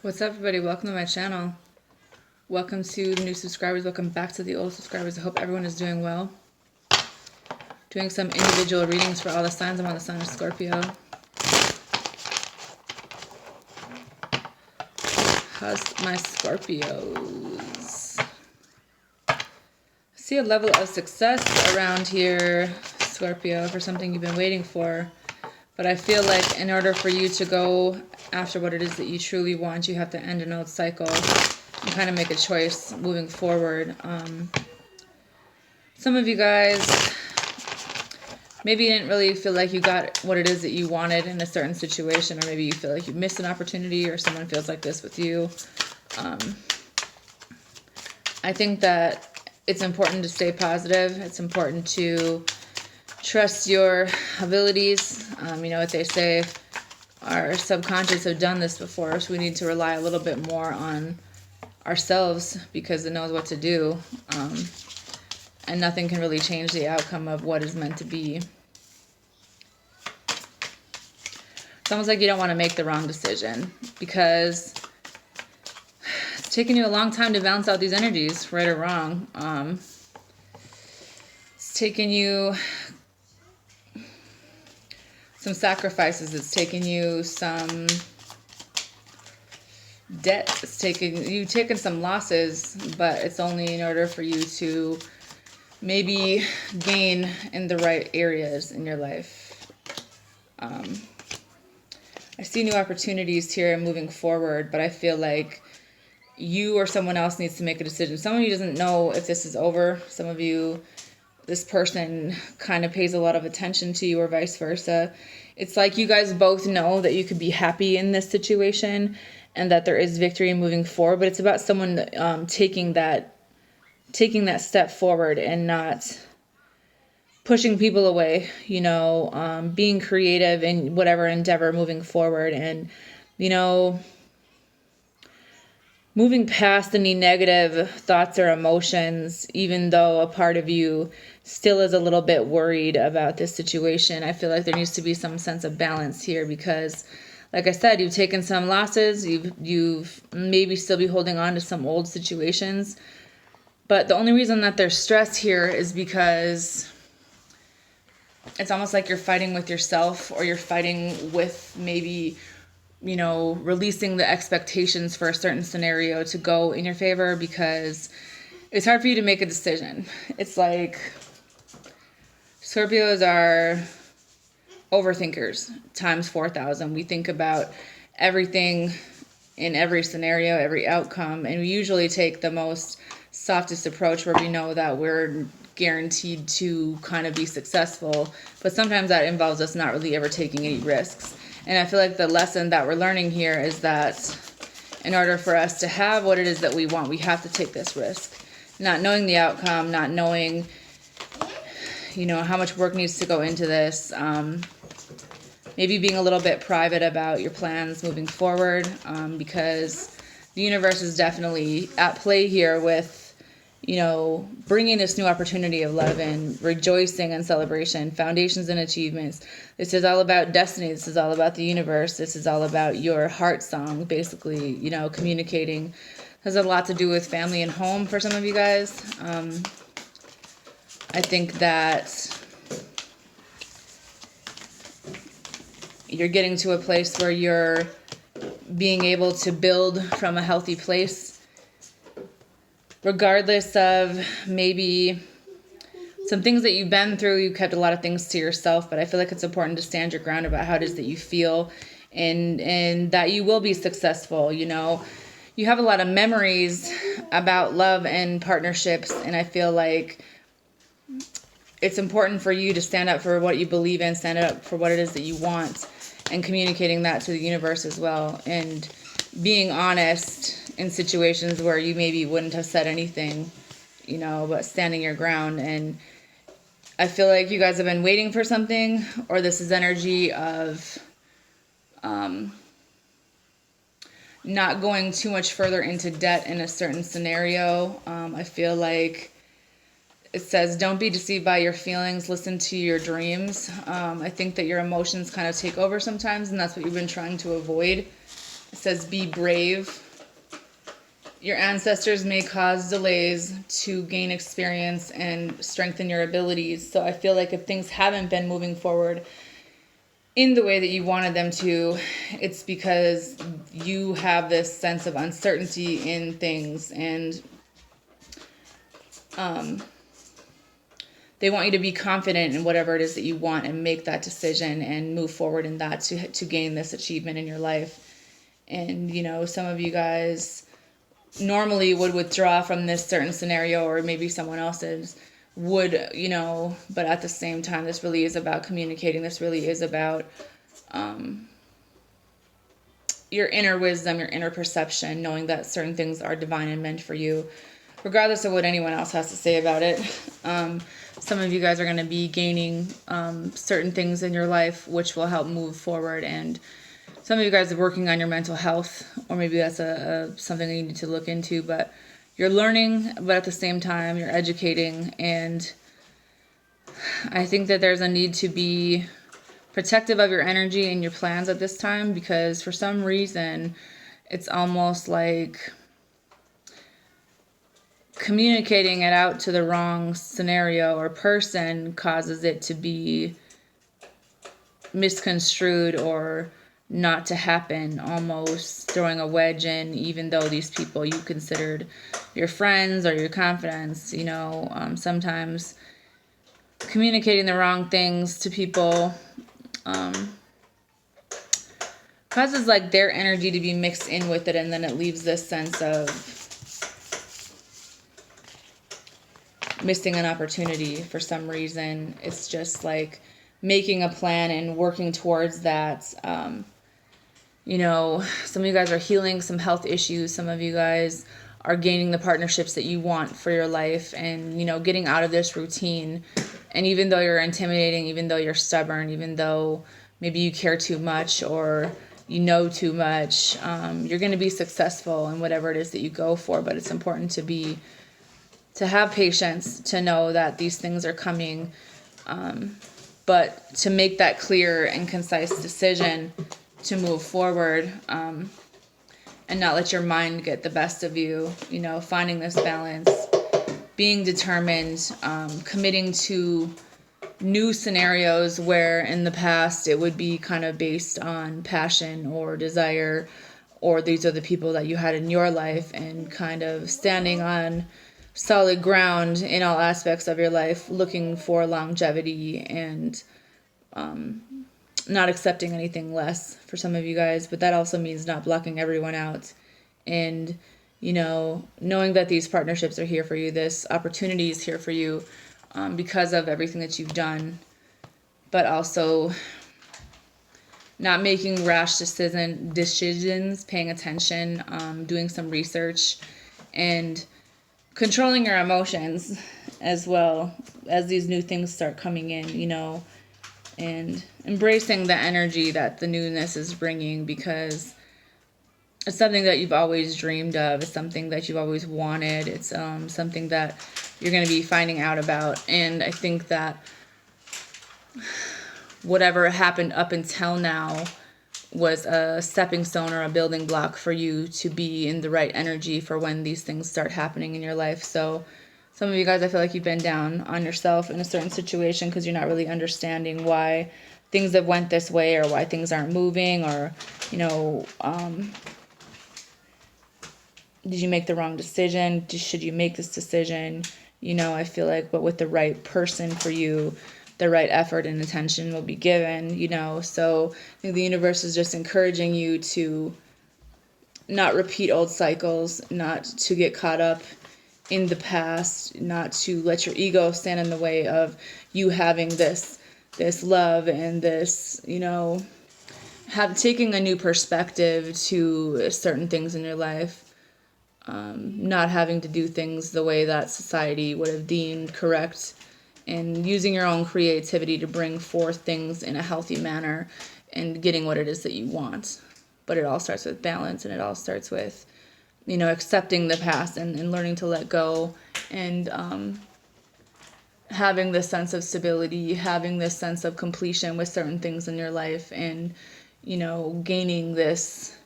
What's up, everybody? Welcome to my channel. Welcome to the new subscribers. Welcome back to the old subscribers. I hope everyone is doing well. Doing some individual readings for all the signs. I'm on the sign of Scorpio. How's my Scorpios? I see a level of success around here, Scorpio, for something you've been waiting for. But I feel like in order for you to go after what it is that you truly want, you have to end an old cycle and kind of make a choice moving forward. Some of you guys, maybe you didn't really feel like you got what it is that you wanted in a certain situation, or maybe you feel like you missed an opportunity, or someone feels like this with you. I think that it's important to stay positive. It's important to trust your abilities. You know what they say, our subconscious have done this before, so we need to rely a little bit more on ourselves because it knows what to do. And nothing can really change the outcome of what is meant to be. It's almost like you don't want to make the wrong decision because it's taking you a long time to balance out these energies, right or wrong. It's taking you some sacrifices. It's taken you some debt. It's taken some losses, but it's only in order for you to maybe gain in the right areas in your life. I see new opportunities here moving forward, but I feel like you or someone else needs to make a decision. Some of you doesn't know if this is over. Some of you, this person kind of pays a lot of attention to you, or vice versa. It's like you guys both know that you could be happy in this situation and that there is victory moving forward, but it's about someone taking that step forward and not pushing people away, you know, being creative in whatever endeavor moving forward, and, you know, moving past any negative thoughts or emotions, even though a part of you still is a little bit worried about this situation. I feel like there needs to be some sense of balance here because, like I said, you've taken some losses. You've maybe still be holding on to some old situations. But the only reason that there's stress here is because it's almost like you're fighting with yourself, or you're fighting with maybe, you know, releasing the expectations for a certain scenario to go in your favor, because it's hard for you to make a decision. It's like Scorpios are overthinkers times 4,000. We think about everything in every scenario, every outcome, and we usually take the most softest approach where we know that we're guaranteed to kind of be successful, but sometimes that involves us not really ever taking any risks. And I feel like the lesson that we're learning here is that in order for us to have what it is that we want, we have to take this risk. Not knowing the outcome, not knowing, you know, how much work needs to go into this. Maybe being a little bit private about your plans moving forward, because the universe is definitely at play here with, you know, bringing this new opportunity of love and rejoicing and celebration, foundations and achievements. This is all about destiny. This is all about the universe. This is all about your heart song, basically, you know, communicating. Has a lot to do with family and home for some of you guys. I think that you're getting to a place where you're being able to build from a healthy place, regardless of maybe some things that you've been through. You kept a lot of things to yourself, but I feel like it's important to stand your ground about how it is that you feel, and that you will be successful. You know, you have a lot of memories about love and partnerships, and I feel like it's important for you to stand up for what you believe in, stand up for what it is that you want, and communicating that to the universe as well, and being honest in situations where you maybe wouldn't have said anything, you know, but standing your ground. And I feel like you guys have been waiting for something, or this is energy of not going too much further into debt in a certain scenario. I feel like it says, don't be deceived by your feelings, listen to your dreams. I think that your emotions kind of take over sometimes, and that's what you've been trying to avoid. It says, be brave. Your ancestors may cause delays to gain experience and strengthen your abilities. So I feel like if things haven't been moving forward in the way that you wanted them to, it's because you have this sense of uncertainty in things, and they want you to be confident in whatever it is that you want and make that decision and move forward in that to gain this achievement in your life. And, you know, some of you guys normally would withdraw from this certain scenario, or maybe someone else's would, you know, but at the same time, this really is about communicating. This really is about your inner wisdom, your inner perception, knowing that certain things are divine and meant for you, regardless of what anyone else has to say about it. Some of you guys are going to be gaining certain things in your life which will help move forward, and some of you guys are working on your mental health, or maybe that's something that you need to look into, but you're learning, but at the same time, you're educating. And I think that there's a need to be protective of your energy and your plans at this time, because for some reason, it's almost like communicating it out to the wrong scenario or person causes it to be misconstrued or not to happen, almost throwing a wedge in, even though these people you considered your friends or your confidants. You know, sometimes communicating the wrong things to people causes like their energy to be mixed in with it, and then it leaves this sense of missing an opportunity for some reason. It's just like making a plan and working towards that. You know, some of you guys are healing some health issues. Some of you guys are gaining the partnerships that you want for your life, and, you know, getting out of this routine. And even though you're intimidating, even though you're stubborn, even though maybe you care too much or you know too much, you're going to be successful in whatever it is that you go for. But it's important to have patience, to know that these things are coming, but to make that clear and concise decision to move forward, and not let your mind get the best of you. You know, finding this balance, being determined, committing to new scenarios where in the past it would be kind of based on passion or desire, or these are the people that you had in your life, and kind of standing on solid ground in all aspects of your life, looking for longevity, and not accepting anything less for some of you guys. But that also means not blocking everyone out, and, you know, knowing that these partnerships are here for you, this opportunity is here for you, because of everything that you've done, but also not making rash decisions, paying attention, doing some research, and controlling your emotions as well as these new things start coming in, you know, and embracing the energy that the newness is bringing, because it's something that you've always dreamed of. It's something that you've always wanted. It's something that you're going to be finding out about. And I think that whatever happened up until now was a stepping stone or a building block for you to be in the right energy for when these things start happening in your life. So some of you guys, I feel like you've been down on yourself in a certain situation because you're not really understanding why things have went this way, or why things aren't moving, or, you know, did you make the wrong decision? Should you make this decision? You know, I feel like, but with the right person for you, the right effort and attention will be given, you know. So I think the universe is just encouraging you to not repeat old cycles, not to get caught up in the past, not to let your ego stand in the way of you having this love and this, you know, taking a new perspective to certain things in your life. Not having to do things the way that society would have deemed correct, and using your own creativity to bring forth things in a healthy manner and getting what it is that you want. But it all starts with balance, and it all starts with, you know, accepting the past and learning to let go, and having this sense of stability, having this sense of completion with certain things in your life, and, you know, gaining this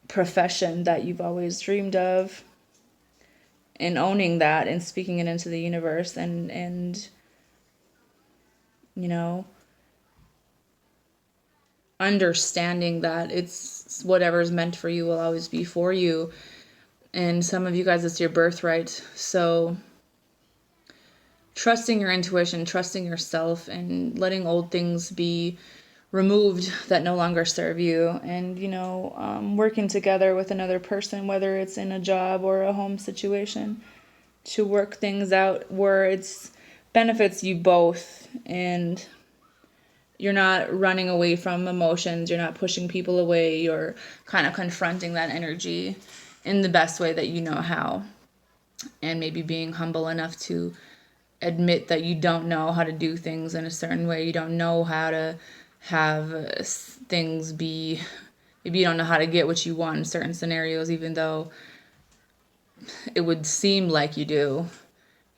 profession that you've always dreamed of, and owning that and speaking it into the universe, and you know, understanding that it's whatever's meant for you will always be for you. And some of you guys, it's your birthright. So trusting your intuition, trusting yourself, and letting old things be removed that no longer serve you, and working together with another person, whether it's in a job or a home situation, to work things out where it's benefits you both, and you're not running away from emotions, you're not pushing people away, you're kind of confronting that energy in the best way that you know how, and maybe being humble enough to admit that you don't know how to do things in a certain way, you don't know how to have things be, maybe you don't know how to get what you want in certain scenarios, even though it would seem like you do.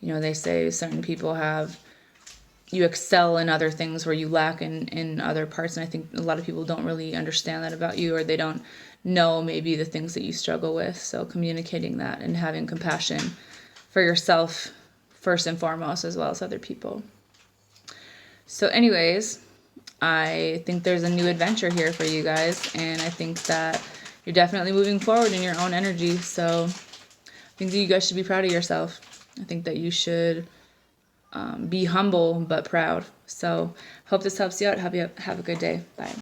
They say certain people you excel in other things where you lack in other parts, and I think a lot of people don't really understand that about you, or they don't know maybe the things that you struggle with. So communicating that and having compassion for yourself first and foremost, as well as other people. So anyways, I think there's a new adventure here for you guys, and I think that you're definitely moving forward in your own energy. So I think that you guys should be proud of yourself. I think that you should be humble but proud. So hope this helps you out. Have a good day. Bye.